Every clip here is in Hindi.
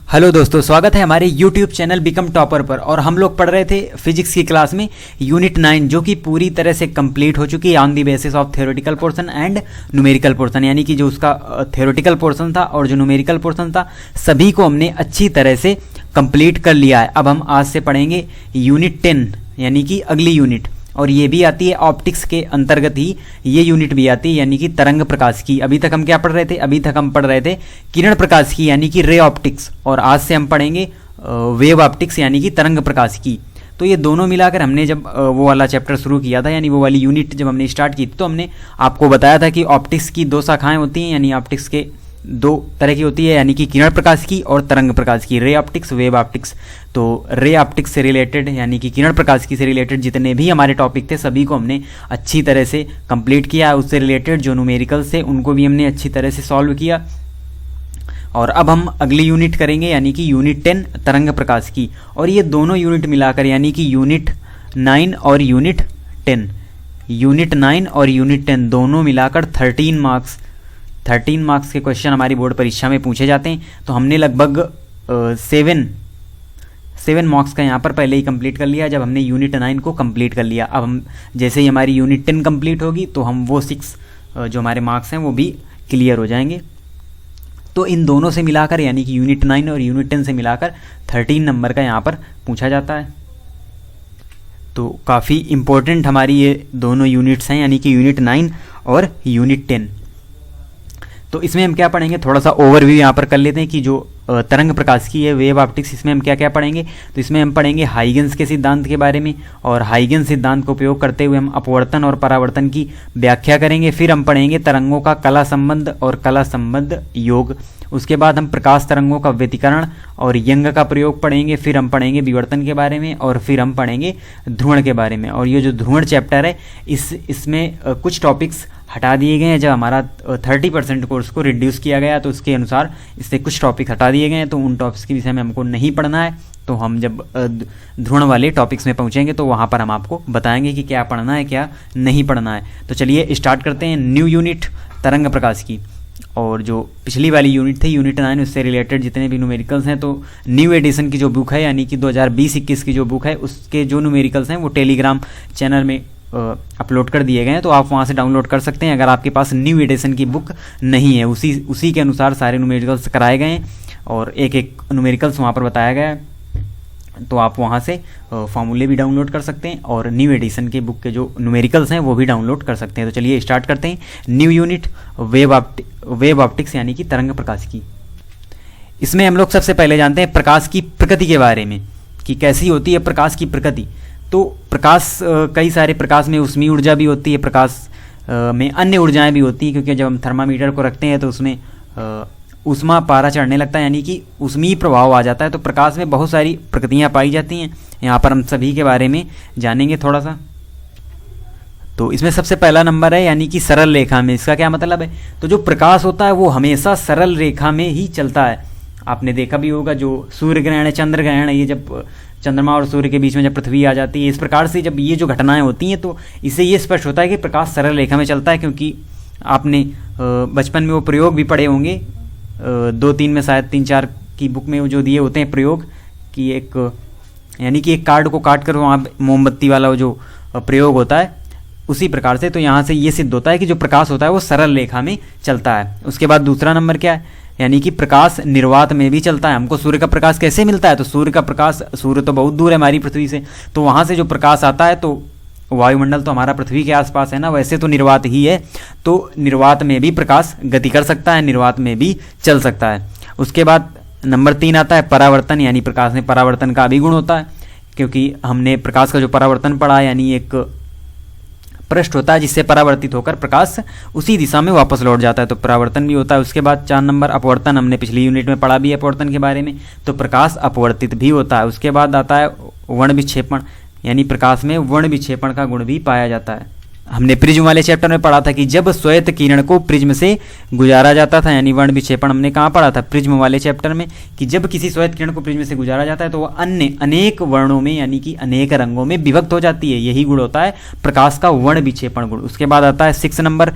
हेलो दोस्तों, स्वागत है हमारे YouTube चैनल बिकम टॉपर पर। और हम लोग पढ़ रहे थे फिजिक्स की क्लास में यूनिट 9, जो कि पूरी तरह से कंप्लीट हो चुकी है on the basis of theoretical portion and numerical portion. यानी कि जो उसका थ्योरेटिकल पोर्शन था और जो न्यूमेरिकल पोर्शन था, सभी को हमने अच्छी तरह से कंप्लीट कर लिया है। अब हम आज से पढ़ेंगे यूनिट 10, यानी कि अगली यूनिट, और ये भी आती है ऑप्टिक्स के अंतर्गत ही ये यूनिट भी आती है, यानी कि तरंग प्रकाश की। अभी तक हम क्या पढ़ रहे थे? अभी तक हम पढ़ रहे थे किरण प्रकाश की, यानी कि रे ऑप्टिक्स, और आज से हम पढ़ेंगे वेव ऑप्टिक्स, यानी कि तरंग प्रकाश की। तो ये दोनों मिलाकर हमने जब वो वाला चैप्टर शुरू किया था, यानी वो वाली यूनिट जब हमने स्टार्ट की थी, तो हमने आपको बताया था कि ऑप्टिक्स की दो शाखाएं होती हैं, यानी ऑप्टिक्स के दो तरह की होती है, यानी कि किरण प्रकाश की और तरंग प्रकाश की, रे ऑप्टिक्स, वेव ऑप्टिक्स। तो रे ऑप्टिक्स से रिलेटेड, यानी कि किरण प्रकाश की से रिलेटेड जितने भी हमारे टॉपिक थे, सभी को हमने अच्छी तरह से कंप्लीट किया। उससे रिलेटेड जो न्यूमेरिकल्स थे उनको भी हमने अच्छी तरह से सॉल्व किया। और अब हम अगली यूनिट करेंगे, यानी कि यूनिट 10 तरंग प्रकाश की। और ये दोनों यूनिट मिलाकर, यानी कि यूनिट 9 और यूनिट 10, यूनिट 9 और यूनिट 10 दोनों मिलाकर 13 मार्क्स के क्वेश्चन हमारी बोर्ड परीक्षा में पूछे जाते हैं। तो हमने लगभग 7 मार्क्स का यहाँ पर पहले ही कंप्लीट कर लिया, जब हमने यूनिट 9 को कंप्लीट कर लिया। अब हम जैसे ही हमारी यूनिट 10 कंप्लीट होगी, तो हम वो 6 जो हमारे मार्क्स हैं वो भी क्लियर हो जाएंगे। तो इन दोनों से मिलाकर, यानी कि यूनिट 9 और यूनिट 10 से मिलाकर 13 नंबर का यहाँ पर पूछा जाता है। तो काफ़ी इम्पोर्टेंट हमारी ये दोनों यूनिट्स हैं, यानी कि यूनिट 9 और यूनिट 10। तो इसमें हम क्या पढ़ेंगे, थोड़ा सा ओवरव्यू यहाँ पर कर लेते हैं कि जो तरंग प्रकाश की है वेव ऑप्टिक्स, इसमें हम क्या क्या पढ़ेंगे। तो इसमें हम पढ़ेंगे हाइगेंस के सिद्धांत के बारे में, और हाइगेंस सिद्धांत का उपयोग करते हुए हम अपवर्तन और परावर्तन की व्याख्या करेंगे। फिर हम पढ़ेंगे तरंगों का कला संबंध और कला संबंध योग। उसके बाद हम प्रकाश तरंगों का व्यतिकरण और यंग का प्रयोग पढ़ेंगे। फिर हम पढ़ेंगे विवर्तन के बारे में, और फिर हम पढ़ेंगे ध्रुवण के बारे में। और ये जो ध्रुवण चैप्टर है, इसमें कुछ टॉपिक्स हटा दिए गए हैं। जब हमारा 30% कोर्स को रिड्यूस किया गया, तो उसके अनुसार इससे कुछ टॉपिक हटा दिए गए हैं। तो उन टॉपिक्स के विषय में हमको नहीं पढ़ना है। तो हम जब ध्रुवण वाले टॉपिक्स में पहुंचेंगे, तो वहाँ पर हम आपको बताएंगे कि क्या पढ़ना है, क्या नहीं पढ़ना है। तो चलिए स्टार्ट करते हैं न्यू यूनिट तरंग प्रकाश की। और जो पिछली वाली यूनिट थी, यूनिट 9, उससे रिलेटेड जितने भी न्यूमेरिकल्स हैं, तो न्यू एडिशन की जो बुक है, यानी कि 2020-21 की जो बुक है, उसके जो न्यूमेरिकल्स हैं वो टेलीग्राम चैनल में अपलोड कर दिए गए हैं। तो आप वहाँ से डाउनलोड कर सकते हैं अगर आपके पास न्यू एडिशन की बुक नहीं है। उसी के अनुसार सारे न्यूमेरिकल्स कराए गए हैं, और एक एक न्यूमेरिकल्स वहाँ पर बताया गया है। तो आप वहाँ से फॉर्मूले भी डाउनलोड कर सकते हैं, और न्यू एडिशन के बुक के जो न्यूमेरिकल्स हैं वो भी डाउनलोड कर सकते हैं। तो चलिए स्टार्ट करते हैं न्यू यूनिट वेव ऑप्टिक्स, यानी कि तरंग प्रकाश की। इसमें हम लोग सबसे पहले जानते हैं प्रकाश की प्रकृति के बारे में, कि कैसी होती है प्रकाश की प्रकृति। तो प्रकाश, कई सारे प्रकाश में ऊष्मीय ऊर्जा भी होती है, प्रकाश में अन्य ऊर्जाएं भी होती हैं, क्योंकि जब हम थर्मामीटर को रखते हैं तो उसमें ऊष्मा पारा चढ़ने लगता है, यानी कि ऊष्मीय प्रभाव आ जाता है। तो प्रकाश में बहुत सारी प्रकृतियां पाई जाती हैं। यहाँ पर हम सभी के बारे में जानेंगे थोड़ा सा। तो इसमें सबसे पहला नंबर है, यानी कि सरल रेखा में। इसका क्या मतलब है? तो जो प्रकाश होता है वो हमेशा सरल रेखा में ही चलता है। आपने देखा भी होगा, जो सूर्य ग्रहण है, चंद्र ग्रहण है, ये जब चंद्रमा और सूर्य के बीच में जब पृथ्वी आ जाती है, इस प्रकार से जब ये जो घटनाएं होती हैं, तो इससे ये स्पष्ट होता है कि प्रकाश सरल रेखा में चलता है। क्योंकि आपने बचपन में वो प्रयोग भी पढ़े होंगे, 2-3 में शायद 3-4 की बुक में वो जो दिए होते हैं प्रयोग, कि यानी कि एक कार्ड को काट कर वहाँ मोमबत्ती वाला वो जो प्रयोग होता है, उसी प्रकार से। तो यहाँ से ये सिद्ध होता है कि जो प्रकाश होता है वो सरल रेखा में चलता है। उसके बाद दूसरा नंबर क्या है, यानी कि प्रकाश निर्वात में भी चलता है। हमको सूर्य का प्रकाश कैसे मिलता है? तो सूर्य तो बहुत दूर है हमारी पृथ्वी से, तो वहाँ से जो प्रकाश आता है, तो वायुमंडल तो हमारा पृथ्वी के आसपास है ना, वैसे तो निर्वात ही है। तो निर्वात में भी प्रकाश गति कर सकता है, निर्वात में भी चल सकता है। उसके बाद नंबर 3 आता है परावर्तन, यानी प्रकाश में परावर्तन का भी गुण होता है। क्योंकि हमने प्रकाश का जो परावर्तन पढ़ा, यानी एक पृष्ठ होता है जिससे परावर्तित होकर प्रकाश उसी दिशा में वापस लौट जाता है, तो परावर्तन भी होता है। उसके बाद 4 नंबर अपवर्तन, हमने पिछली यूनिट में पढ़ा भी है अपवर्तन के बारे में, तो प्रकाश अपवर्तित भी होता है। उसके बाद आता है वर्ण विक्षेपण, यानी प्रकाश में वर्ण विक्षेपण का गुण भी पाया जाता है। हमने प्रिज्म वाले चैप्टर में पढ़ा था कि जब श्वेत किरण को प्रिज्म से गुजारा जाता था, यानी वर्ण विक्षेपण हमने कहाँ पढ़ा था? प्रिज्म वाले चैप्टर में, कि जब किसी श्वेत किरण को प्रिज्म से गुजारा जाता है, तो वह अनेक वर्णों में, यानी कि अनेक रंगों में विभक्त हो जाती है। यही गुण होता है प्रकाश का वर्ण विक्षेपण गुण। उसके बाद आता है 6 नंबर,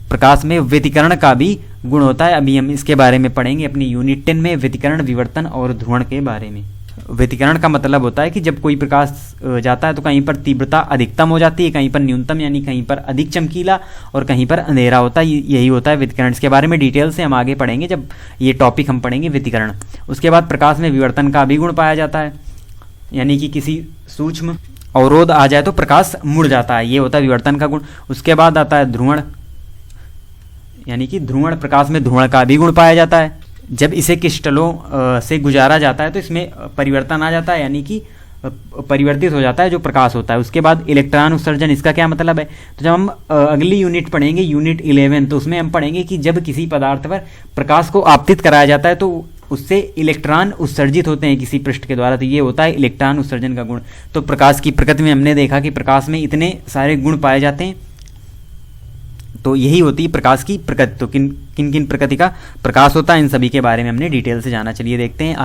प्रकाश में व्यतिकरण का भी गुण होता है। अभी हम इसके बारे में पढ़ेंगे अपनी यूनिट 10 में, व्यतिकरण, विवर्तन और ध्रुवण के बारे में। व्यतिकरण का मतलब होता है कि जब कोई प्रकाश जाता है तो कहीं पर तीव्रता अधिकतम हो जाती है, कहीं पर न्यूनतम, यानी कहीं पर अधिक चमकीला और कहीं पर अंधेरा होता है। यही होता है व्यतिकरण। इसके बारे में डिटेल से हम आगे पढ़ेंगे जब ये टॉपिक हम पढ़ेंगे व्यतिकरण। उसके बाद प्रकाश में विवर्तन का भी गुण पाया जाता है, यानी कि किसी सूक्ष्म अवरोध आ जाए तो प्रकाश मुड़ जाता है, ये होता है विवर्तन का गुण। उसके बाद आता है ध्रुवण, यानी कि ध्रुवण, प्रकाश में ध्रुवण का भी गुण पाया जाता है। जब इसे क्रिस्टलों से गुजारा जाता है तो इसमें परिवर्तन आ जाता है, यानी कि परिवर्तित हो जाता है जो प्रकाश होता है। उसके बाद इलेक्ट्रॉन उत्सर्जन, इसका क्या मतलब है? तो जब हम अगली यूनिट पढ़ेंगे यूनिट 11, तो उसमें हम पढ़ेंगे कि जब किसी पदार्थ पर प्रकाश को आपतित कराया जाता है तो उससे इलेक्ट्रॉन उत्सर्जित होते हैं किसी पृष्ठ के द्वारा, तो ये होता है इलेक्ट्रॉन उत्सर्जन का गुण। तो प्रकाश की प्रकृति में हमने देखा कि प्रकाश में इतने सारे गुण पाए जाते हैं, तो यही होती है प्रकाश की प्रकृति। तो किन किन प्रकृति का प्रकाश होता है, इन सभी के बारे में हमने डिटेल से जाना। चलिए देखते हैं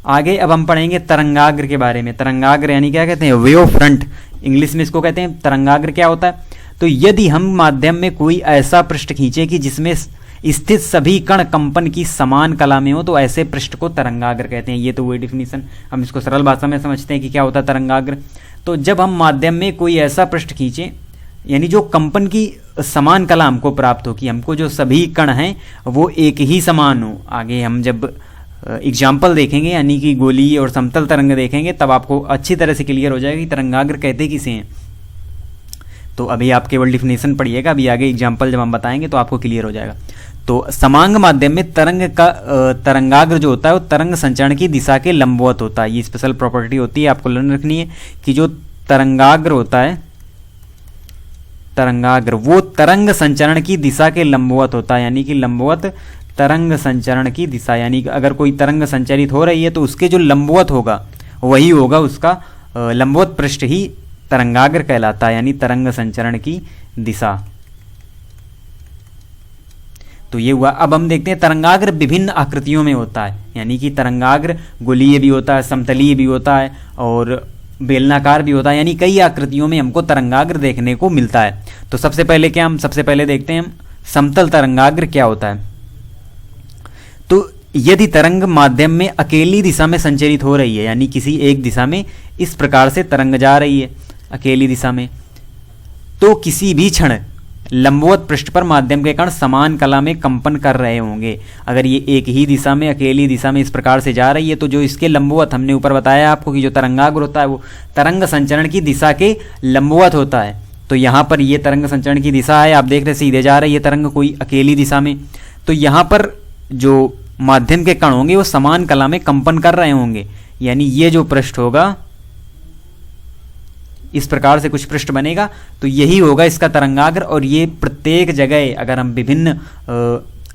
आगे अब हम पढ़ेंगे तरंगाग्र के बारे में। तरंगाग्र यानी क्या कहते हैं? वेव फ्रंट, इंग्लिश में इसको कहते हैं। तरंगाग्र क्या होता है? तो यदि हम माध्यम में कोई ऐसा पृष्ठ खींचे कि जिसमें स्थित सभी कण कंपन की समान कला में हो, तो ऐसे पृष्ठ को तरंगाग्र कहते हैं। ये तो वही डिफिनीशन, हम इसको सरल भाषा में समझते हैं कि क्या होता है तरंगाग्र। तो जब हम माध्यम में कोई ऐसा पृष्ठ खींचें, यानी जो कंपन की समान कला हमको प्राप्त हो, कि हमको जो सभी कण हैं वो एक ही समान हो। आगे हम जब एग्जाम्पल देखेंगे, यानी कि गोलीय और समतल तरंग देखेंगे, तब आपको अच्छी तरह से क्लियर हो जाएगा कि तरंगाग्र कहते किसे हैं। तो अभी आप केवल डिफिनेशन पढ़िएगा, अभी आगे एग्जाम्पल जब हम बताएंगे तो आपको क्लियर हो जाएगा। तो समांग माध्यम में तरंगाग्र जो होता है वो तरंग संचरण की दिशा के लंबवत होता है। ये स्पेशल प्रॉपर्टी होती है, आपको लर्न रखनी है कि जो तरंगाग्र होता है, तरंगाग्र वो तरंग संचरण की दिशा के लंबवत होता है, यानी कि लंबवत तरंग संचरण की दिशा, यानी कि अगर कोई तरंग संचरित हो रही है तो उसके जो लंबवत होगा वही होगा उसका लंबवत पृष्ठ ही तरंगाग्र कहलाता है, यानी तरंग संचरण की दिशा। तो ये हुआ। अब हम देखते हैं तरंगाग्र विभिन्न आकृतियों में होता है, यानी कि तरंगाग्र गोलीय भी होता है, समतलीय भी होता है और बेलनाकार भी होता है, यानी कई आकृतियों में हमको तरंगाग्र देखने को मिलता है। तो सबसे पहले देखते हैं हम समतल तरंगाग्र क्या होता है। तो यदि तरंग माध्यम में अकेली दिशा में संचरित हो रही है, यानी किसी एक दिशा में इस प्रकार से तरंग जा रही है अकेली दिशा में, तो किसी भी क्षण लंबवत पृष्ठ पर माध्यम के कण समान कला में कंपन कर रहे होंगे। अगर ये एक ही दिशा में अकेली दिशा में इस प्रकार से जा रही है तो जो इसके लंबवत, हमने ऊपर बताया आपको कि जो तरंगाग्र होता है वो तरंग संचरण की दिशा के लंबवत होता है। तो यहाँ पर ये तरंग संचरण की दिशा है, आप देख रहे सीधे जा रही है तरंग कोई अकेली दिशा में, तो यहाँ पर जो माध्यम के कण होंगे वो समान कला में कंपन कर रहे होंगे, यानी ये जो पृष्ठ होगा इस प्रकार से कुछ पृष्ठ बनेगा, तो यही होगा इसका तरंगाग्र। और ये प्रत्येक जगह अगर हम विभिन्न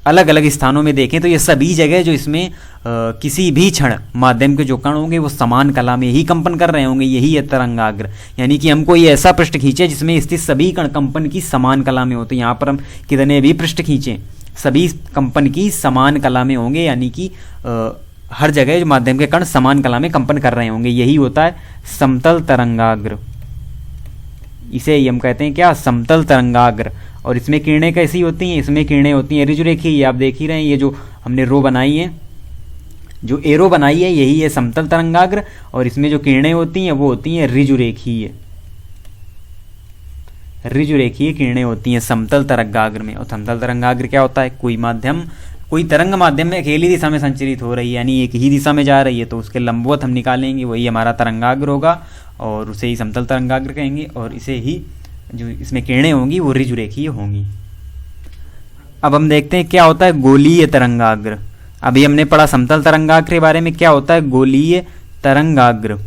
अलग अलग स्थानों में देखें तो ये सभी जगह जो इसमें किसी भी क्षण माध्यम के जो कण होंगे वो समान कला में ही कंपन कर रहे होंगे, यही है तरंगाग्र। यानी कि हमको ये ऐसा पृष्ठ खींचे जिसमें स्थित सभी कण कंपन की समान कला में हो। तो यहाँ पर हम कितने भी पृष्ठ खींचें सभी कंपन की समान कला में होंगे, यानी कि हर जगह जो माध्यम के कण समान कला में कंपन कर रहे होंगे, यही होता है समतल तरंगाग्र। इसे ही हम कहते हैं क्या? समतल तरंगाग्र। और इसमें किरणें कैसी होती हैं? इसमें किरणें होती हैं ऋजुरेखीय, ये आप देख ही रहे हैं, ये जो हमने रो बनाई है, जो एरो बनाई है, यही है समतल तरंगाग्र। और इसमें जो किरणें होती हैं वो होती हैं ऋजुरेखीय, ऋजुरेखीय किरणें होती हैं समतल तरंगाग्र में। और समतल तरंगाग्र क्या होता है? कोई तरंग माध्यम में अकेली दिशा में संचरित हो रही है, यानी एक ही दिशा में जा रही है, तो उसके लंबवत हम निकालेंगे, वही हमारा तरंगाग्र होगा और उसे ही समतल तरंगाग्र कहेंगे। और इसे ही जो इसमें किरणें होंगी वो ऋजुरेखीय होंगी। अब हम देखते हैं क्या होता है गोलीय तरंगाग्र। अभी हमने पढ़ा समतल तरंगाग्र के बारे में, क्या होता है गोलीय तरंगाग्र।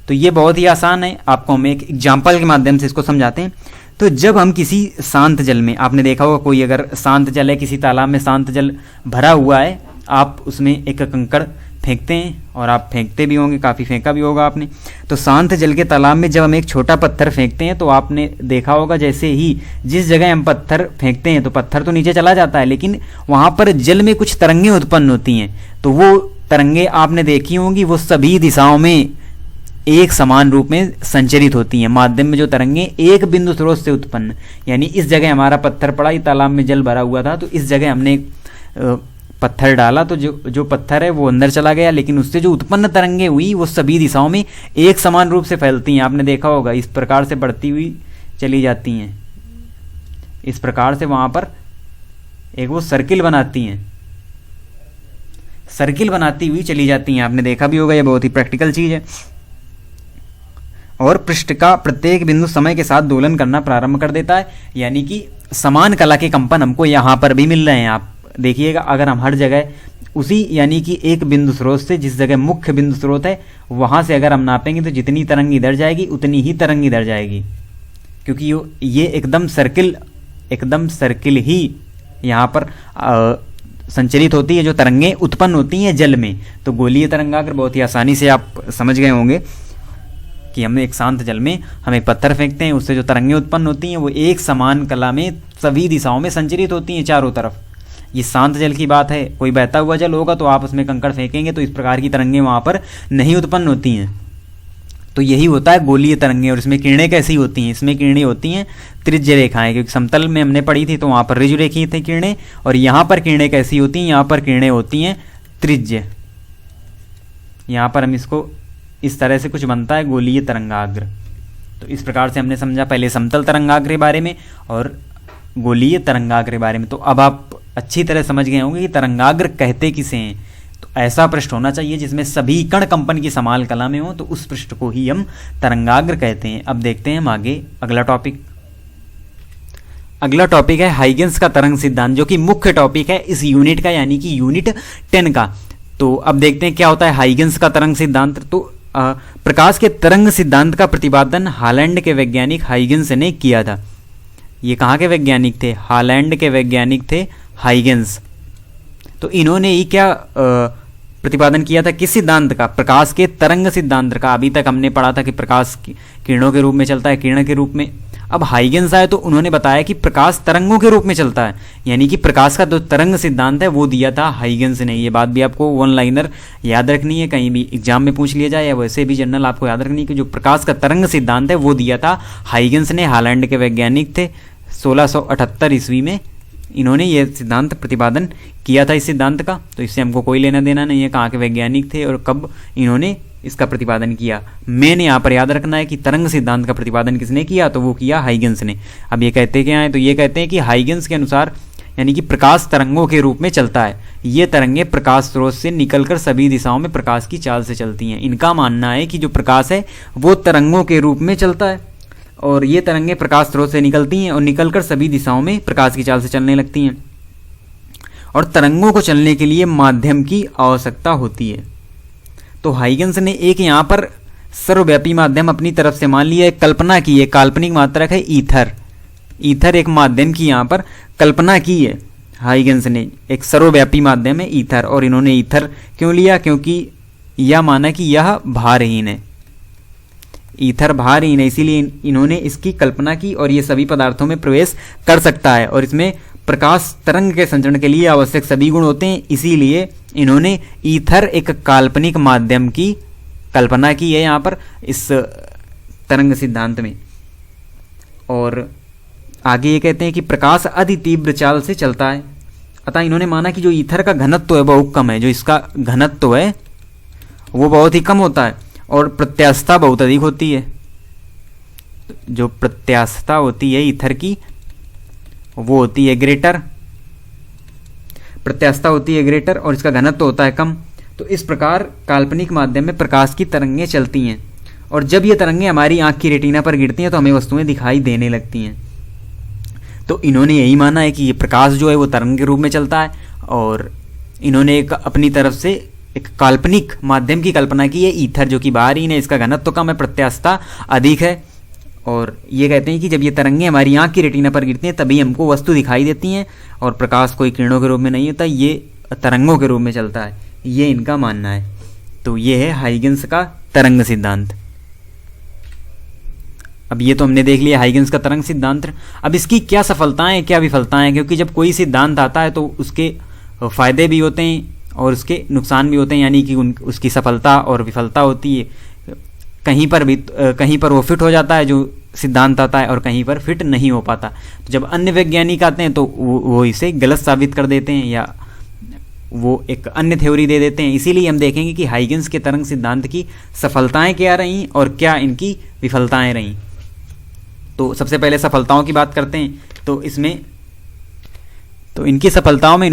तो ये बहुत ही आसान है, आपको हम एक एग्जाम्पल के माध्यम से इसको समझाते हैं। तो जब हम किसी शांत जल में, आपने देखा होगा कोई अगर शांत जल है, किसी तालाब में शांत जल भरा हुआ है, आप उसमें एक कंकड़ फेंकते हैं, और आप फेंकते भी होंगे, काफ़ी फेंका भी होगा आपने। तो शांत जल के तालाब में जब हम एक छोटा पत्थर फेंकते हैं तो आपने देखा होगा जैसे ही जिस जगह हम पत्थर फेंकते हैं तो पत्थर तो नीचे चला जाता है, लेकिन वहाँ पर जल में कुछ तरंगें उत्पन्न होती हैं। तो वो तरंगें आपने देखी होंगी, वो सभी दिशाओं में एक समान रूप में संचरित होती हैं। माध्यम में जो तरंगे एक बिंदु स्रोत से उत्पन्न, यानी इस जगह हमारा पत्थर पड़ा, ये तालाब में जल भरा हुआ था, तो इस जगह हमने एक पत्थर डाला, तो जो पत्थर है वो अंदर चला गया, लेकिन उससे जो उत्पन्न तरंगे हुई वो सभी दिशाओं में एक समान रूप से फैलती हैं। आपने देखा होगा, इस प्रकार से बढ़ती हुई चली जाती हैं, इस प्रकार से वहाँ पर एक वो सर्किल बनाती हैं, सर्किल बनाती हुई चली जाती हैं। आपने देखा भी होगा, ये बहुत ही प्रैक्टिकल चीज़ है। और पृष्ठ का प्रत्येक बिंदु समय के साथ दोलन करना प्रारंभ कर देता है, यानी कि समान कला के कंपन हमको यहाँ पर भी मिल रहे हैं। आप देखिएगा, अगर हम हर जगह उसी यानी कि एक बिंदु स्रोत से, जिस जगह मुख्य बिंदु स्रोत है वहाँ से अगर हम नापेंगे तो जितनी तरंग इधर जाएगी उतनी ही तरंग इधर जाएगी, क्योंकि ये एकदम सर्किल ही यहाँ पर संचलित होती है, जो तरंगें उत्पन्न होती हैं जल में। तो गोलीय तरंगाग्र बहुत ही आसानी से आप समझ गए होंगे कि हम एक शांत जल में हम एक पत्थर फेंकते हैं, उससे जो तरंगें उत्पन्न होती हैं वो एक समान कला में सभी दिशाओं में संचरित होती हैं चारों तरफ। ये शांत जल की बात है। कोई बहता हुआ जल होगा तो आप उसमें कंकड़ फेंकेंगे तो इस प्रकार की तरंगें वहाँ पर नहीं उत्पन्न होती हैं। तो यही होता है गोलीय तरंगें। और इसमें किरणें कैसी होती हैं? इसमें किरणें होती हैं त्रिज्य रेखाएं, क्योंकि समतल में हमने पढ़ी थी तो वहाँ पर ऋजु रेखी थी किरणें, और यहाँ पर किरणें कैसी होती हैं? यहाँ पर किरणें होती हैं त्रिज्य। यहाँ पर हम इसको इस तरह से कुछ बनता है गोलीय तरंगाग्र। तो इस प्रकार से हमने समझा पहले समतल तरंगाग्र के बारे में और गोलीय तरंगाग्र के बारे में। तो अब आप अच्छी तरह समझ गए होंगे कि तरंगाग्र कहते किसे हैं। तो ऐसा पृष्ठ होना चाहिए जिसमें सभी कण कंपन की समान कला में हो, तो उस पृष्ठ को ही हम तरंगाग्र कहते हैं। अब देखते हैं हम आगे अगला टॉपिक। अगला टॉपिक है हाइगेंस का तरंग सिद्धांत, जो कि मुख्य टॉपिक है इस यूनिट का, यानी कि यूनिट 10 का। तो अब देखते हैं क्या होता है हाइगेंस का तरंग सिद्धांत। तो प्रकाश के तरंग सिद्धांत का प्रतिपादन हालैंड के वैज्ञानिक हाइगेंस ने किया था। ये कहाँ के वैज्ञानिक थे? हालैंड के वैज्ञानिक थे हाइगेंस। तो इन्होंने ही क्या प्रतिपादन किया था? किस सिद्धांत का? प्रकाश के तरंग सिद्धांत का। अभी तक हमने पढ़ा था कि प्रकाश किरणों के रूप में चलता है, किरण के रूप में। अब हाइगेंस आए तो उन्होंने बताया कि प्रकाश तरंगों के रूप में चलता है, यानी कि प्रकाश का जो तरंग सिद्धांत है वो दिया था हाइगेंस ने। ये बात भी आपको वन लाइनर याद रखनी है, कहीं भी एग्जाम में पूछ लिया जाए या वैसे भी जनरल आपको याद रखनी है कि जो प्रकाश का तरंग सिद्धांत है वो दिया था हाइगेंस ने। हालैंड के वैज्ञानिक थे, 1678 ईस्वी में इन्होंने ये सिद्धांत प्रतिपादन किया था इस सिद्धांत का। तो इससे हमको कोई लेना देना नहीं है कहाँ के वैज्ञानिक थे और कब इन्होंने इसका प्रतिपादन किया। मैंने यहाँ पर याद रखना है कि तरंग सिद्धांत का प्रतिपादन किसने किया? तो वो किया हाइगेंस ने। अब ये कहते क्या है? तो ये कहते हैं कि हाइगेंस के अनुसार यानी कि प्रकाश तरंगों के रूप में चलता है। ये तरंगें प्रकाश स्रोत से निकलकर सभी दिशाओं में प्रकाश की चाल से चलती हैं। इनका मानना है कि जो प्रकाश है वो तरंगों के रूप में चलता है और ये तरंगें प्रकाश स्रोत से निकलती हैं और निकलकर सभी दिशाओं में प्रकाश की चाल से चलने लगती हैं। और तरंगों को चलने के लिए माध्यम की आवश्यकता होती है। तो हाइगेंस ने एक यहाँ पर सर्वव्यापी माध्यम अपनी तरफ से मान लिया, एक कल्पना की है, काल्पनिक मात्रक है ईथर। ईथर एक माध्यम की यहाँ पर कल्पना की है हाइगेंस ने, एक सर्वव्यापी माध्यम है ईथर। और इन्होंने ईथर क्यों लिया? क्योंकि यह माना कि यह भारहीन है, ईथर भारहीन है, इसीलिए इन्होंने इसकी कल्पना की और ये सभी पदार्थों में प्रवेश कर सकता है और इसमें प्रकाश तरंग के संचरण के लिए आवश्यक सभी गुण होते हैं। इसीलिए इन्होंने ईथर एक काल्पनिक माध्यम की कल्पना की है यहाँ पर इस तरंग सिद्धांत में। और आगे ये कहते हैं कि प्रकाश अति तीव्र चाल से चलता है, अतः इन्होंने माना कि जो ईथर का घनत्व है बहुत कम है, जो इसका घनत्व है वो बहुत ही कम होता है और प्रत्यास्थता बहुत अधिक होती है। जो प्रत्यास्थता होती है ईथर की वो होती है ग्रेटर, प्रत्यास्थता होती है ग्रेटर और इसका घनत्व होता है कम। तो इस प्रकार काल्पनिक माध्यम में प्रकाश की तरंगें चलती हैं और जब ये तरंगें हमारी आंख की रेटिना पर गिरती हैं तो हमें वस्तुएं दिखाई देने लगती हैं। तो इन्होंने यही माना है कि ये प्रकाश जो है वो तरंग के रूप में चलता है और इन्होंने एक अपनी तरफ से एक काल्पनिक माध्यम की कल्पना की है ईथर, जो कि बाहरी है, इसका घनत्व कम है, प्रत्यास्थता अधिक है। और ये कहते हैं कि जब ये तरंगें हमारी आंख की रेटिना पर गिरती हैं तभी हमको वस्तु दिखाई देती हैं और प्रकाश कोई किरणों के रूप में नहीं होता, ये तरंगों के रूप में चलता है, ये इनका मानना है। तो ये है हाइगेंस का तरंग सिद्धांत। अब ये तो हमने देख लिया हाइगेंस का तरंग सिद्धांत। अब इसकी क्या सफलताएं क्या विफलताएं, क्योंकि जब कोई सिद्धांत आता है तो उसके फायदे भी होते हैं और उसके नुकसान भी होते हैं, यानी कि उसकी सफलता और विफलता होती है। कहीं पर वो फिट हो जाता है जो सिद्धांत आता है, और कहीं पर फिट नहीं हो पाता। तो जब अन्य वैज्ञानिक आते हैं तो वो इसे गलत साबित कर देते हैं या वो एक अन्य थ्योरी दे देते हैं। इसीलिए हम देखेंगे कि हाइगेंस के तरंग सिद्धांत की सफलताएं क्या रहीं और क्या इनकी विफलताएं रहीं। तो सबसे पहले सफलताओं की बात करते हैं। तो इनकी सफलताओं में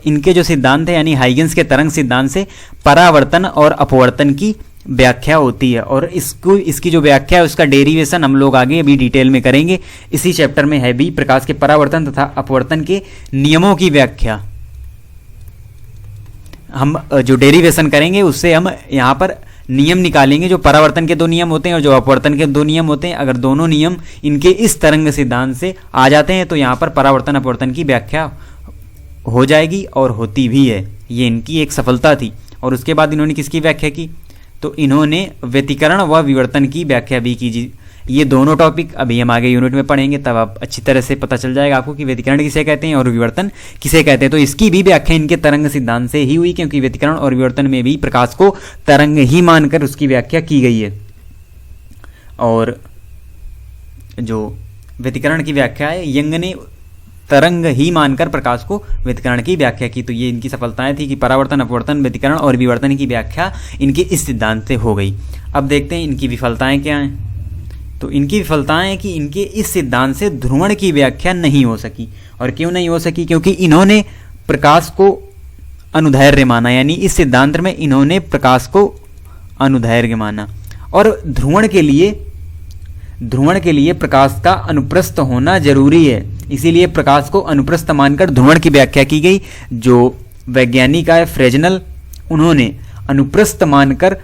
इनके जो सिद्धांत है यानी हाइगेंस के तरंग सिद्धांत से परावर्तन और अपवर्तन की व्याख्या होती है, और इसकी जो व्याख्या है उसका डेरिवेशन हम लोग आगे अभी डिटेल में करेंगे। इसी चैप्टर में है भी प्रकाश के परावर्तन तथा अपवर्तन के नियमों की व्याख्या। हम जो डेरिवेशन करेंगे उससे हम यहाँ पर नियम निकालेंगे, जो परावर्तन के 2 नियम होते हैं और जो अपवर्तन के 2 नियम होते हैं। अगर दोनों नियम इनके इस तरंग सिद्धांत से आ जाते हैं तो यहाँ पर परावर्तन अपवर्तन की व्याख्या हो जाएगी, और होती भी है। ये इनकी एक सफलता थी। और उसके बाद इन्होंने किसकी व्याख्या की? तो इन्होंने व्यतिकरण व विवर्तन की व्याख्या भी की। ये दोनों टॉपिक अभी हम आगे यूनिट में पढ़ेंगे, तब आप अच्छी तरह से पता चल जाएगा आपको कि व्यतिकरण किसे कहते हैं और विवर्तन किसे कहते हैं। तो इसकी भी व्याख्या इनके तरंग सिद्धांत से ही हुई, क्योंकि व्यतिकरण और विवर्तन में भी प्रकाश को तरंग ही मानकर उसकी व्याख्या की गई है। और जो व्यतिकरण की व्याख्या है, यंग ने तरंग ही मानकर प्रकाश को व्यतिकरण की व्याख्या की। तो ये इनकी सफलताएं थी कि परावर्तन, अपवर्तन, व्यतिकरण और विवर्तन की व्याख्या इनके इस सिद्धांत से हो गई। अब देखते हैं इनकी विफलताएं क्या हैं। तो इनकी विफलताएं हैं कि इनके इस सिद्धांत से ध्रुवण की व्याख्या नहीं हो सकी। और क्यों नहीं हो सकी? क्योंकि इन्होंने प्रकाश को अनुदैर्घ्य माना, यानी इस सिद्धांत में इन्होंने प्रकाश को अनुदैर्घ्य माना। और ध्रुवण के लिए प्रकाश का अनुप्रस्थ होना जरूरी है, इसीलिए प्रकाश को अनुप्रस्थ मानकर ध्रुवण की व्याख्या की गई। जो वैज्ञानिक आए फ्रेजनल, उन्होंने अनुप्रस्थ मानकर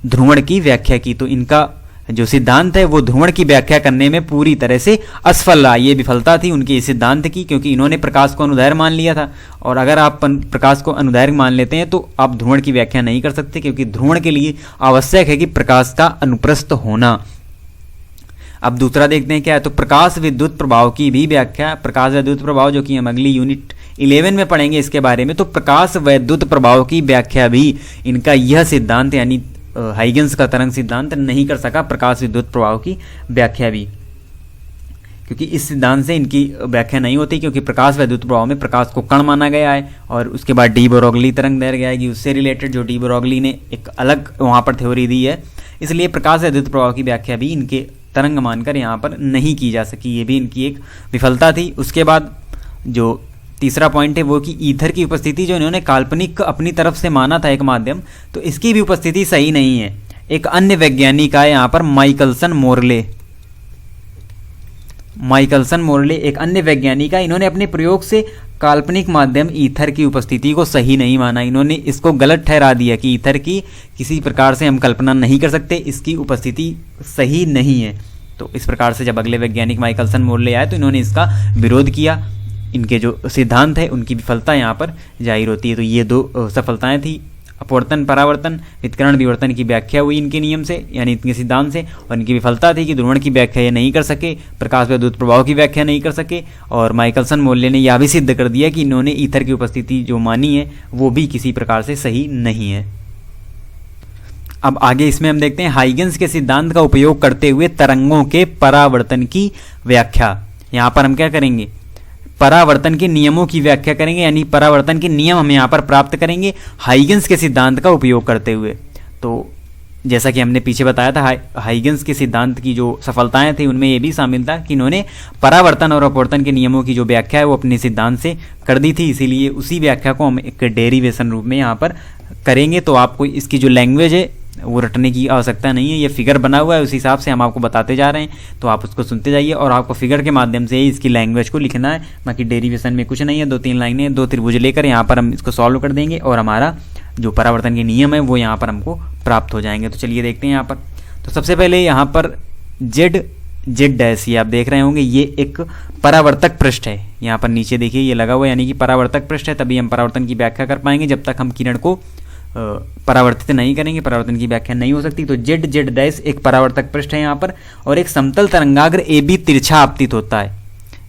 ध्रुवण की व्याख्या की। तो इनका जो सिद्धांत है वो ध्रुवण की व्याख्या करने में पूरी तरह से असफल रहा। ये विफलता थी उनके इस सिद्धांत की, क्योंकि इन्होंने प्रकाश को अनुदैर्घ्य मान लिया था। और अगर आप प्रकाश को अनुदैर्घ्य मान लेते हैं तो आप ध्रुवण की व्याख्या नहीं कर सकते, क्योंकि ध्रुवण के लिए आवश्यक है कि प्रकाश का अनुप्रस्थ होना। अब दूसरा देखते हैं क्या है। तो प्रकाश विद्युत प्रभाव की भी व्याख्या। प्रकाश विद्युत प्रभाव जो कि हम अगली यूनिट 11 में पढ़ेंगे इसके बारे में। तो प्रकाश विद्युत प्रभाव की व्याख्या भी इनका यह सिद्धांत यानी हाइगेंस का तरंग सिद्धांत नहीं कर सका, प्रकाश विद्युत प्रभाव की व्याख्या भी, क्योंकि इस सिद्धांत से इनकी व्याख्या नहीं होती। क्योंकि प्रकाश विद्युत प्रभाव में प्रकाश को कण माना गया है, और उसके बाद डी ब्रोगली तरंग दैर्घ्य आएगी, उससे रिलेटेड जो डी ब्रोगली ने एक अलग वहाँ पर थ्योरी दी है। इसलिए प्रकाश विद्युत प्रभाव की व्याख्या भी इनके तरंग मानकर यहाँ पर नहीं की जा सकी। ये भी इनकी एक विफलता थी। उसके बाद जो तीसरा पॉइंट है वो कि ईथर की उपस्थिति, जो इन्होंने काल्पनिक अपनी तरफ से माना था एक माध्यम, तो इसकी भी उपस्थिति सही नहीं है। एक अन्य वैज्ञानिक आए यहाँ पर माइकलसन मोर्ले एक अन्य वैज्ञानिक आए। इन्होंने अपने प्रयोग से काल्पनिक माध्यम ईथर की उपस्थिति को सही नहीं माना। इन्होंने इसको गलत ठहरा दिया कि ईथर की किसी प्रकार से हम कल्पना नहीं कर सकते, इसकी उपस्थिति सही नहीं है। तो इस प्रकार से जब अगले वैज्ञानिक माइकलसन मोर्ले आए तो इन्होंने इसका विरोध किया। इनके जो सिद्धांत है उनकी विफलता यहाँ पर जाहिर होती है। तो ये 2 सफलताएं थी। अपवर्तन, परावर्तन, व्यतिकरण, विवर्तन की व्याख्या हुई इनके नियम से यानी इनके सिद्धांत से, और इनकी विफलता थी कि ध्रुवण की व्याख्या ये नहीं कर सके, प्रकाश विद्युत प्रभाव की व्याख्या नहीं कर सके। और माइकलसन मोर्ले ने यह भी सिद्ध कर दिया कि इन्होंने ईथर की उपस्थिति जो मानी है वो भी किसी प्रकार से सही नहीं है। अब आगे इसमें हम देखते हैं हाइगेंस के सिद्धांत का उपयोग करते हुए तरंगों के परावर्तन की व्याख्या। यहाँ पर हम क्या करेंगे? परावर्तन के नियमों की व्याख्या करेंगे, यानी परावर्तन के नियम हम यहाँ पर प्राप्त करेंगे हाइगेंस के सिद्धांत का उपयोग करते हुए। तो जैसा कि हमने पीछे बताया था, हाइगेंस के सिद्धांत की जो सफलताएं थी उनमें ये भी शामिल था कि इन्होंने परावर्तन और अपवर्तन के नियमों की जो व्याख्या है वो अपने सिद्धांत से कर दी थी। इसीलिए उसी व्याख्या को हम एक डेरिवेशन रूप में यहाँ पर करेंगे। तो आपको इसकी जो लैंग्वेज है वो रटने की आवश्यकता नहीं है, ये फिगर बना हुआ है, उस हिसाब से हम आपको बताते जा रहे हैं। तो आप उसको सुनते जाइए और आपको फिगर के माध्यम से ही इसकी लैंग्वेज को लिखना है। बाकी डेरिवेशन में कुछ नहीं है, 2-3 लाइनें, 2 त्रिभुज लेकर यहाँ पर हम इसको सॉल्व कर देंगे और हमारा जो परावर्तन के नियम है वो यहाँ पर हमको प्राप्त हो जाएंगे। तो चलिए देखते हैं यहाँ पर। तो सबसे पहले यहाँ पर जेड डैश, ये आप देख रहे होंगे, ये एक परावर्तक पृष्ठ है। यहाँ पर नीचे देखिए ये लगा हुआ है, यानी कि परावर्तक पृष्ठ है, तभी हम परावर्तन की व्याख्या कर पाएंगे। जब तक हम किरण को परावर्तित नहीं करेंगे परावर्तन की व्याख्या नहीं हो सकती। तो जेड डैश एक परावर्तक पृष्ठ है यहाँ पर, और एक समतल तरंगाग्र ए बी तिरछा आपतित होता है।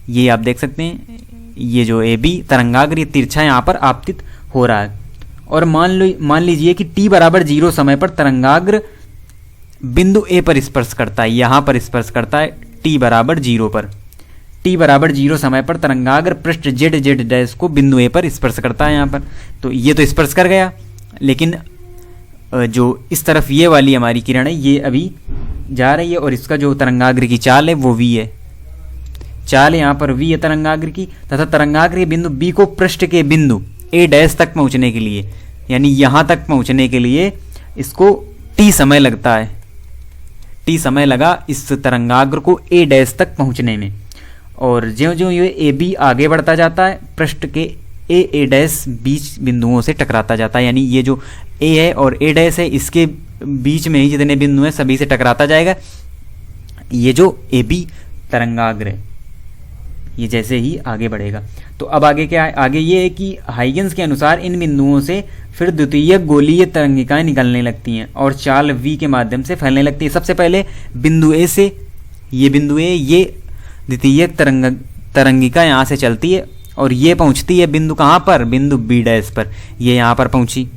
ये आप देख सकते हैं, ये जो ए बी तरंगाग्र ये तिरछा यहाँ पर आपतित हो रहा है। और मान लीजिए कि t बराबर 0 समय पर तरंगाग्र बिंदु ए पर स्पर्श करता है, यहाँ पर स्पर्श करता है t बराबर 0 पर। t बराबर 0 समय पर तरंगाग्र पृष्ठ जेड जेड डैश को बिंदु ए पर स्पर्श करता है यहाँ पर। तो ये तो स्पर्श कर गया, लेकिन जो इस तरफ ये वाली हमारी किरण है ये अभी जा रही है, और इसका जो तरंगाग्र की चाल है वो v है। चाल यहाँ पर v है तरंगाग्र की, तथा तरंगाग्र के बिंदु b को पृष्ठ के बिंदु a डैश तक पहुँचने के लिए, यानी यहाँ तक पहुँचने के लिए इसको t समय लगता है। t समय लगा इस तरंगाग्र को a डैश तक पहुँचने में। और ज्यों ज्यों ये ए बी आगे बढ़ता जाता है, पृष्ठ के ए डैश बीच बिंदुओं से टकराता जाता है, यानी ये जो ए है और ए डैश है इसके बीच में ही जितने बिंदु हैं सभी से टकराता जाएगा ये जो ए बी तरंगाग्र है, ये जैसे ही आगे बढ़ेगा। तो अब आगे क्या है, आगे ये है कि हाइगेंस के अनुसार इन बिंदुओं से फिर द्वितीय गोलीय तरंगिकाएं निकलने लगती हैं और चाल v के माध्यम से फैलने लगती है। सबसे पहले बिंदु ए से, ये बिंदु ए, ये द्वितीय तरंगिका यहाँ से चलती है और ये पहुँचती है बिंदु कहाँ पर, बिंदु बी डैश पर। ये यहाँ पर पहुँची,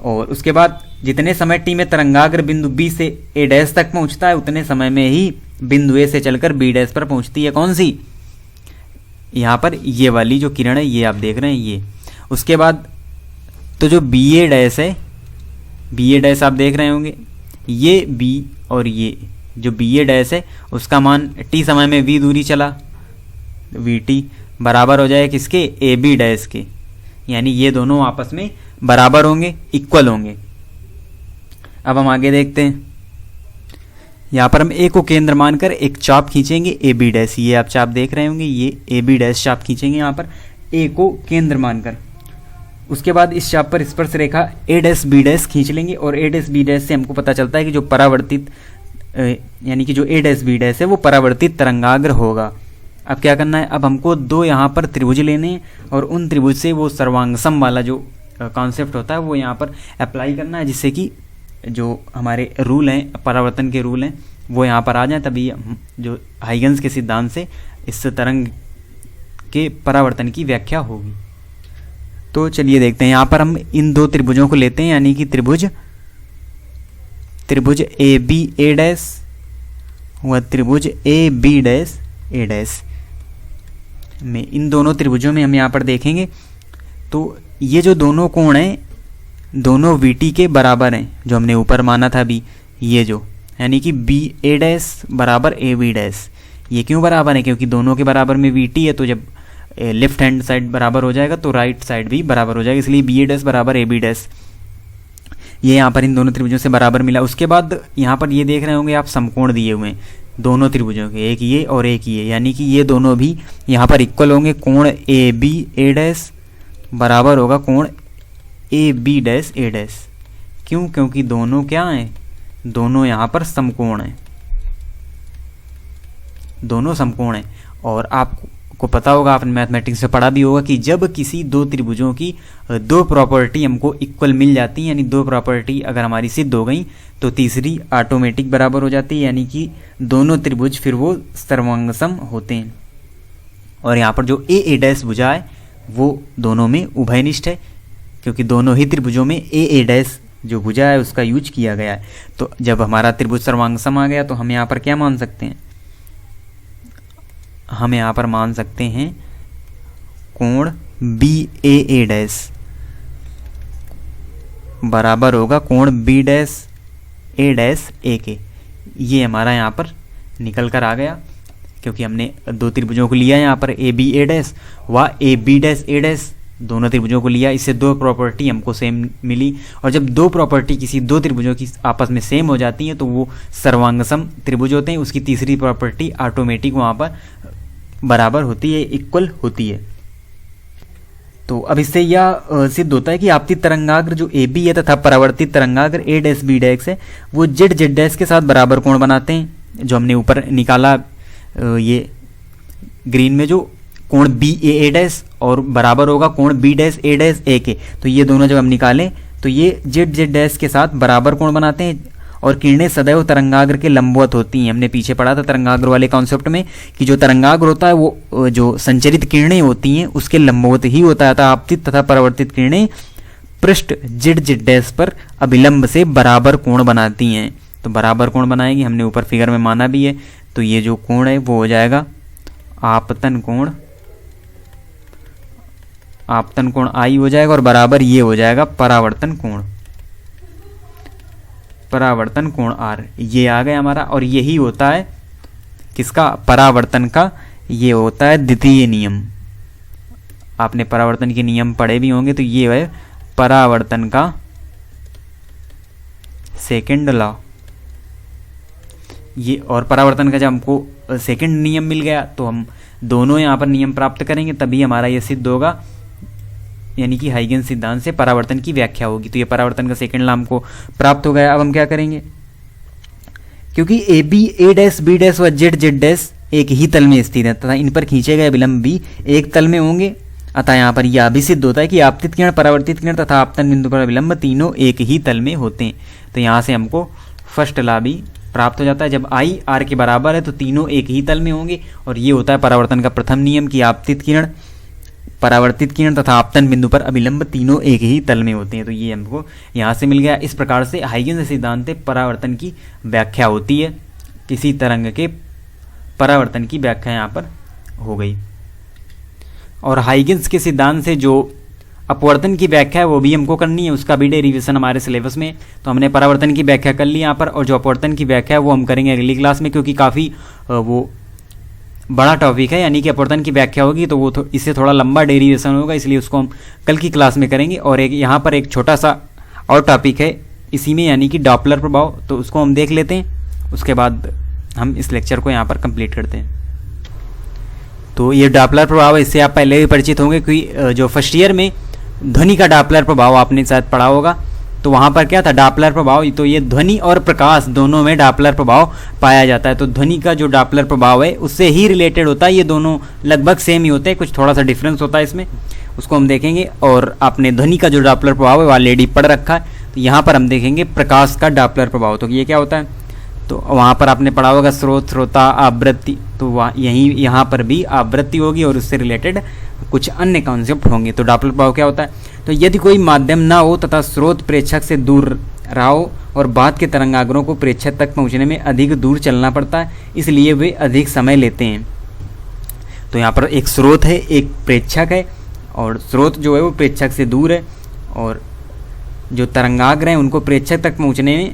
और उसके बाद जितने समय टी में तरंगाग्र बिंदु बी से ए डैश तक पहुँचता है उतने समय में ही बिंदु ए से चलकर बी डैश पर पहुँचती है। कौन सी, यहाँ पर ये वाली जो किरण है ये आप देख रहे हैं ये। उसके बाद तो जो बी ए डैश है, बी ए डैश आप देख रहे होंगे, ये बी और ये जो बी ए डैश है उसका मान टी समय में वी दूरी चला, वी टी बराबर हो जाए किसके, ए बी डैश के, यानी ये दोनों आपस में बराबर होंगे, इक्वल होंगे। अब हम आगे देखते हैं, यहाँ पर हम ए को केंद्र मानकर एक चाप खींचेंगे ए बी डैश, ये आप चाप देख रहे होंगे, ये ए बी डैश चाप खींचेंगे यहाँ पर ए को केंद्र मानकर। उसके बाद इस चाप पर स्पर्श रेखा ए डैश बी डैश खींच लेंगे, और ए डैश बी डैश से हमको पता चलता है कि जो परावर्तित यानी कि जो ए डैश बी डैश है वो परावर्तित तरंगाग्र होगा। अब क्या करना है, अब हमको दो यहाँ पर त्रिभुज लेने हैं और उन त्रिभुज से वो सर्वांगसम वाला जो कॉन्सेप्ट होता है वो यहाँ पर अप्लाई करना है, जिससे कि जो हमारे रूल हैं, परावर्तन के रूल हैं, वो यहाँ पर आ जाएं, तभी जो हाइगेंस के सिद्धांत से इस तरंग के परावर्तन की व्याख्या होगी। तो चलिए देखते हैं, यहाँ पर हम इन दो त्रिभुजों को लेते हैं, यानी कि त्रिभुज ए बी ए डैश व त्रिभुज A B dash A dash में, इन दोनों त्रिभुजों में हम यहाँ पर देखेंगे तो ये जो दोनों कोण हैं दोनों वी टी के बराबर हैं, जो हमने ऊपर माना था अभी, ये जो यानी कि बी ए डैश बराबर ए बी डैश। ये क्यों बराबर है, क्योंकि दोनों के बराबर में वी टी है, तो जब लेफ्ट हैंड साइड बराबर हो जाएगा तो राइट साइड भी बराबर हो जाएगा, इसलिए बी ए डैश बराबर ए बी डैश। ये यहाँ पर इन दोनों त्रिभुजों से बराबर मिला। उसके बाद यहाँ पर ये देख रहे होंगे आप समकोण दिए हुए हैं दोनों त्रिभुजों के, एक ये और एक ये, यानी कि ये दोनों भी यहाँ पर इक्वल होंगे। कोण ए बी ए डैश बराबर होगा कोण A B dash A dash. क्यों, क्योंकि दोनों क्या हैं, दोनों यहाँ पर समकोण हैं, दोनों समकोण हैं। और आपको पता होगा, आपने मैथमेटिक्स में पढ़ा भी होगा कि जब किसी दो त्रिभुजों की दो प्रॉपर्टी हमको इक्वल मिल जाती हैं, यानी दो प्रॉपर्टी अगर हमारी सिद्ध हो गई तो तीसरी ऑटोमेटिक बराबर हो जाती है, यानी कि दोनों त्रिभुज फिर वो सर्वांगसम होते हैं। और यहाँ पर जो ए डैश भुजा है वो दोनों में उभयनिष्ठ है, क्योंकि दोनों ही त्रिभुजों में ए डैश जो भुजा है उसका यूज किया गया है। तो जब हमारा त्रिभुज सर्वांगसम आ गया तो हम यहाँ पर क्या मान सकते हैं, हम यहाँ पर मान सकते हैं कोण बी ए डैश बराबर होगा कोण बी डैश ए के। ये हमारा यहाँ पर निकल कर आ गया, क्योंकि हमने दो त्रिभुजों को लिया यहाँ पर ए बी ए डैश व A B dash A dash, दोनों त्रिभुजों को लिया, इससे दो प्रॉपर्टी हमको सेम मिली। और जब दो प्रॉपर्टी किसी दो त्रिभुजों की आपस में सेम हो जाती हैं तो वो सर्वांगसम त्रिभुज होते हैं, उसकी तीसरी प्रॉपर्टी ऑटोमेटिक वहाँ पर बराबर होती है, इक्वल होती है। तो अब इससे यह सिद्ध होता है कि आपतित तरंगाग्र जो ए बी है तथा परावर्तित तरंगाग्र ए डैश बी डैश है वो जेड जेड डैश के साथ बराबर कोण बनाते हैं, जो हमने ऊपर निकाला ये ग्रीन में, जो कोण बी ए डैश और बराबर होगा कोण बी डैश ए के। तो ये दोनों जब हम निकालें तो ये जेड जेड डैश के साथ बराबर कोण बनाते हैं। और किरणें सदैव तरंगाग्र के लंबवत होती हैं। हमने पीछे पढ़ा था तरंगाग्र वाले कॉन्सेप्ट में कि जो तरंगाग्र होता है वो जो संचरित किरणें होती हैं उसके लंबवत ही होता है। आपतित तथा परावर्तित किरणें पृष्ठ जिड जिड डैश पर अभिलंब से बराबर कोण बनाती हैं। तो बराबर कोण बनाएगी, हमने ऊपर फिगर में माना भी है। तो ये जो कोण है वो हो जाएगा आपतन कोण, आपतन कोण आई हो जाएगा और बराबर ये हो जाएगा परावर्तन कोण, परावर्तन कोण आर। ये आ गया हमारा। और यही होता है किसका, परावर्तन का। ये होता है द्वितीय नियम। आपने परावर्तन के नियम पढ़े भी होंगे। तो ये है परावर्तन का सेकंड लॉ। ये और परावर्तन का जब हमको सेकंड नियम मिल गया तो हम दोनों यहाँ पर नियम प्राप्त करेंगे, तभी हमारा ये सिद्ध होगा, यानी कि हाइगेंस सिद्धांत से परावर्तन की व्याख्या होगी। तो ये परावर्तन का सेकंड लॉ हमको प्राप्त हो गया। अब हम क्या करेंगे, क्योंकि A B A dash B dash व जेड जेड डैश एक ही तल में स्थित है तथा इन पर खींचे गए विलंब भी एक तल में होंगे, अतः यहाँ पर यह भी सिद्ध होता है कि आपतित किरण, परावर्तित किरण तथा आपतन बिंदु पर विलंब तीनों एक ही तल में होते हैं। तो यहाँ से हमको फर्स्ट लॉ भी प्राप्त हो जाता है। जब आई आर के बराबर है तो तीनों एक ही तल में होंगे, और ये होता है परावर्तन का प्रथम नियम कि आपतित किरण, परावर्तित किरण तथा आपतन बिंदु पर अभिलंब तीनों एक ही तल में होते हैं। तो ये हमको यहाँ से मिल गया। इस प्रकार से हाइगेंस सिद्धांत से परावर्तन की व्याख्या होती है। किसी तरंग के परावर्तन की व्याख्या यहाँ पर हो गई। और हाइगेंस के सिद्धांत से जो अपवर्तन की व्याख्या है वो भी हमको करनी है, उसका भी डेरिवेशन हमारे सिलेबस में। तो हमने परावर्तन की व्याख्या कर ली यहाँ पर, और जो अपवर्तन की व्याख्या है वो हम करेंगे अगली क्लास में, क्योंकि काफ़ी वो बड़ा टॉपिक है, यानी कि अपवर्तन की व्याख्या होगी तो वो इससे थोड़ा लंबा डेरिवेशन होगा, इसलिए उसको हम कल की क्लास में करेंगे। और एक यहाँ पर एक छोटा सा और टॉपिक है इसी में, यानी कि डॉपलर प्रभाव, तो उसको हम देख लेते हैं, उसके बाद हम इस लेक्चर को यहाँ पर कंप्लीट करते हैं। तो ये डॉपलर प्रभाव, इससे आप पहले भी परिचित होंगे, क्योंकि जो फर्स्ट ईयर में ध्वनि का डॉपलर प्रभाव आपने शायद पढ़ा होगा। तो वहाँ पर क्या था, डॉपलर प्रभाव, तो ये ध्वनि और प्रकाश दोनों में डॉपलर प्रभाव पाया जाता है। तो ध्वनि का जो डॉपलर प्रभाव है उससे ही रिलेटेड होता है, ये दोनों लगभग सेम ही होते हैं, कुछ थोड़ा सा डिफरेंस होता है इसमें, उसको हम देखेंगे। और आपने ध्वनि का जो डॉपलर प्रभाव है वो ऑलरेडी पढ़ रखा है। तो यहाँ पर हम देखेंगे प्रकाश का डॉपलर प्रभाव। तो ये क्या होता है, तो वहाँ पर आपने पढ़ा होगा स्रोत, श्रोता, आवृत्ति, तो यहाँ पर भी आवृत्ति होगी और उससे रिलेटेड कुछ अन्य कॉन्सेप्ट होंगे। तो डॉपलर प्रभाव क्या होता है, तो यदि कोई माध्यम ना हो तथा स्रोत प्रेक्षक से दूर रहा हो और बाद के तरंगाग्रों को प्रेक्षक तक पहुँचने में अधिक दूर चलना पड़ता है, इसलिए वे अधिक समय लेते हैं। तो यहाँ पर एक स्रोत है, एक प्रेक्षक है, और स्रोत जो है वो प्रेक्षक से दूर है, और जो तरंगाग्र हैं उनको प्रेक्षक तक पहुँचने में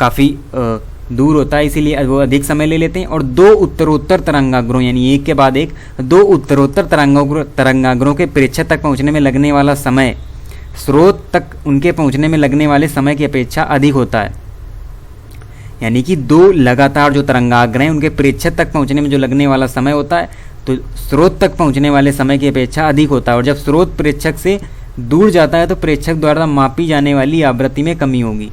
काफ़ी दूर होता है, इसीलिए वो अधिक समय ले लेते हैं। और दो उत्तरोत्तर तरंगाग्रों, यानी एक के बाद एक दो उत्तरोत्तर तरंगाग्रों के प्रेक्षक तक पहुंचने में लगने वाला समय स्रोत तक उनके पहुंचने में लगने वाले समय की अपेक्षा अधिक होता है। यानी कि दो लगातार जो तरंगाग्र हैं उनके प्रेक्षक तक पहुंचने में जो लगने वाला समय होता है तो स्रोत तक पहुंचने वाले समय की अपेक्षा अधिक होता है। और जब स्रोत प्रेक्षक से दूर जाता है तो प्रेक्षक द्वारा मापी जाने वाली आवृत्ति में कमी होगी।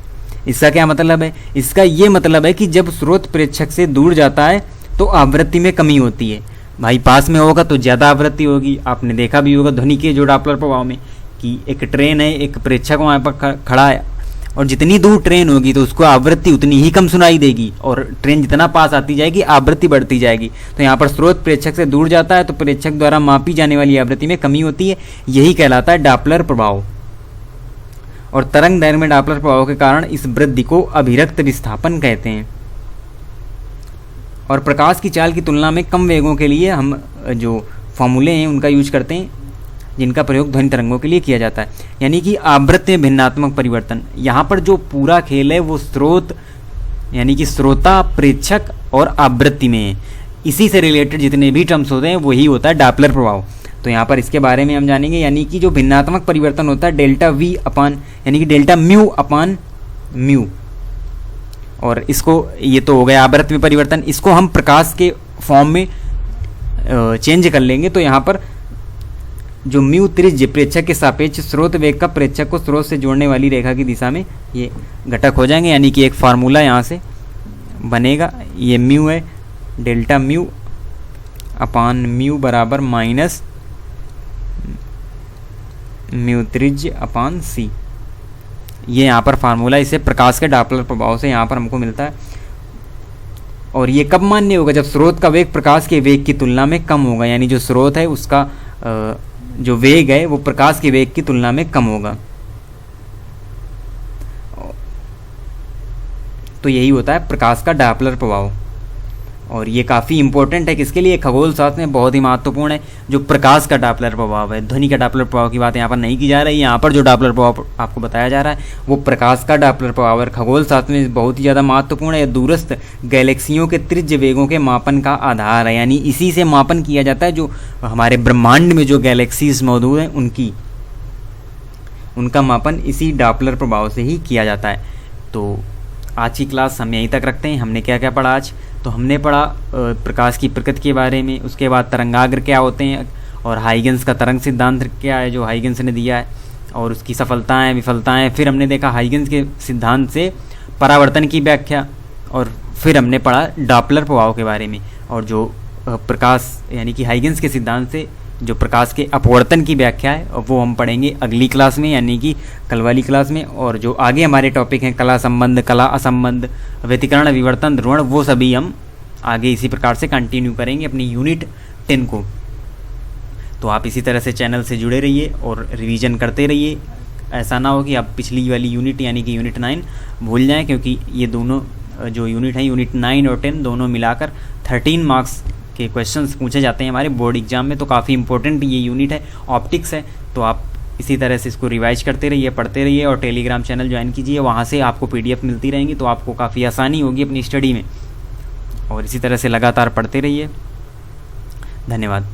इसका क्या मतलब है, इसका ये मतलब है कि जब स्रोत प्रेक्षक से दूर जाता है तो आवृत्ति में कमी होती है। भाई पास में होगा तो ज़्यादा आवृत्ति होगी। आपने देखा भी होगा ध्वनि के जो डॉपलर प्रभाव में कि एक ट्रेन है, एक प्रेक्षक वहाँ पर खड़ा है, और जितनी दूर ट्रेन होगी तो उसको आवृत्ति उतनी ही कम सुनाई देगी, और ट्रेन जितना पास आती जाएगी आवृत्ति बढ़ती जाएगी। तो यहाँ पर स्रोत प्रेक्षक से दूर जाता है तो प्रेक्षक द्वारा मापी जाने वाली आवृत्ति में कमी होती है, यही कहलाता है डॉपलर प्रभाव। और तरंग दैर्घ्य में डॉपलर प्रभाव के कारण इस वृद्धि को अभिरक्त विस्थापन कहते हैं। और प्रकाश की चाल की तुलना में कम वेगों के लिए हम जो फॉर्मूले हैं उनका यूज करते हैं, जिनका प्रयोग ध्वनि तरंगों के लिए किया जाता है। यानी कि आवृत्ति में भिन्नात्मक परिवर्तन, यहाँ पर जो पूरा खेल है वो स्रोत यानी कि श्रोता, प्रेक्षक और आवृत्ति में है। इसी से रिलेटेड जितने भी टर्म्स होते हैं वही होता है डॉपलर प्रभाव। तो यहाँ पर इसके बारे में हम जानेंगे, यानी कि जो भिन्नात्मक परिवर्तन होता है डेल्टा वी अपान यानी कि डेल्टा म्यू अपान म्यू, और इसको ये तो हो गया आवृत्ति में परिवर्तन, इसको हम प्रकाश के फॉर्म में चेंज कर लेंगे। तो यहाँ पर जो म्यू त्रिज्य प्रेक्षक के सापेक्ष स्रोत वेग का प्रेक्षक को स्रोत से जोड़ने वाली रेखा की दिशा में ये घटक हो जाएंगे, यानी कि एक फार्मूला यहाँ से बनेगा। ये म्यू है, डेल्टा म्यू अपान म्यू बराबर माइनस म्यू त्रिज्य अपान सी, ये यहाँ पर फार्मूला इसे प्रकाश के डॉपलर प्रभाव से यहाँ पर हमको मिलता है। और ये कब मान्य होगा, जब स्रोत का वेग प्रकाश के वेग की तुलना में कम होगा, यानी जो स्रोत है उसका जो वेग है वो प्रकाश के वेग की तुलना में कम होगा। तो यही होता है प्रकाश का डॉपलर प्रभाव। और ये काफ़ी इंपॉर्टेंट है, किसके लिए? खगोल शास्त्र में बहुत ही महत्वपूर्ण है। जो प्रकाश का डॉपलर प्रभाव है, ध्वनि का डॉपलर प्रभाव की बात यहाँ पर नहीं की जा रही है। यहाँ पर जो डॉपलर प्रभाव आपको बताया जा रहा है वो प्रकाश का डॉपलर प्रभाव है। खगोल शास्त्र में बहुत ही ज़्यादा महत्वपूर्ण है। दूरस्थ गैलेक्सियों के त्रिज्य वेगों के मापन का आधार है, यानी इसी से मापन किया जाता है जो हमारे ब्रह्मांड में जो गैलेक्सीज मौजूद हैं उनका मापन इसी डॉपलर प्रभाव से ही किया जाता है। तो आज की क्लास हम यहीं तक रखते हैं। हमने क्या क्या पढ़ा आज? तो हमने पढ़ा प्रकाश की प्रकृति के बारे में, उसके बाद तरंगाग्र क्या होते हैं और हाइगेंस का तरंग सिद्धांत क्या है जो हाइगेंस ने दिया है और उसकी सफलताएं विफलताएं। फिर हमने देखा हाइगेंस के सिद्धांत से परावर्तन की व्याख्या, और फिर हमने पढ़ा डॉपलर प्रभाव के बारे में। और जो प्रकाश यानी कि हाइगेंस के सिद्धांत से जो प्रकाश के अपवर्तन की व्याख्या है वो हम पढ़ेंगे अगली क्लास में, यानी कि कल वाली क्लास में। और जो आगे हमारे टॉपिक हैं कला संबंध, कला असंबंध, व्यतिकरण, विवर्तन, ध्रुवण, वो सभी हम आगे इसी प्रकार से कंटिन्यू करेंगे अपनी यूनिट 10 को। तो आप इसी तरह से चैनल से जुड़े रहिए और रिवीजन करते रहिए। ऐसा ना हो कि आप पिछली वाली यूनिट यानी कि यूनिट 9 भूल जाएँ, क्योंकि ये दोनों जो यूनिट हैं यूनिट 9 और 10 दोनों मिलाकर 13 मार्क्स के क्वेश्चंस पूछे जाते हैं हमारे बोर्ड एग्जाम में। तो काफ़ी इंपॉर्टेंट ये यूनिट है, ऑप्टिक्स है। तो आप इसी तरह से इसको रिवाइज करते रहिए, पढ़ते रहिए और टेलीग्राम चैनल ज्वाइन कीजिए। वहाँ से आपको PDF मिलती रहेंगी, तो आपको काफ़ी आसानी होगी अपनी स्टडी में। और इसी तरह से लगातार पढ़ते रहिए। धन्यवाद।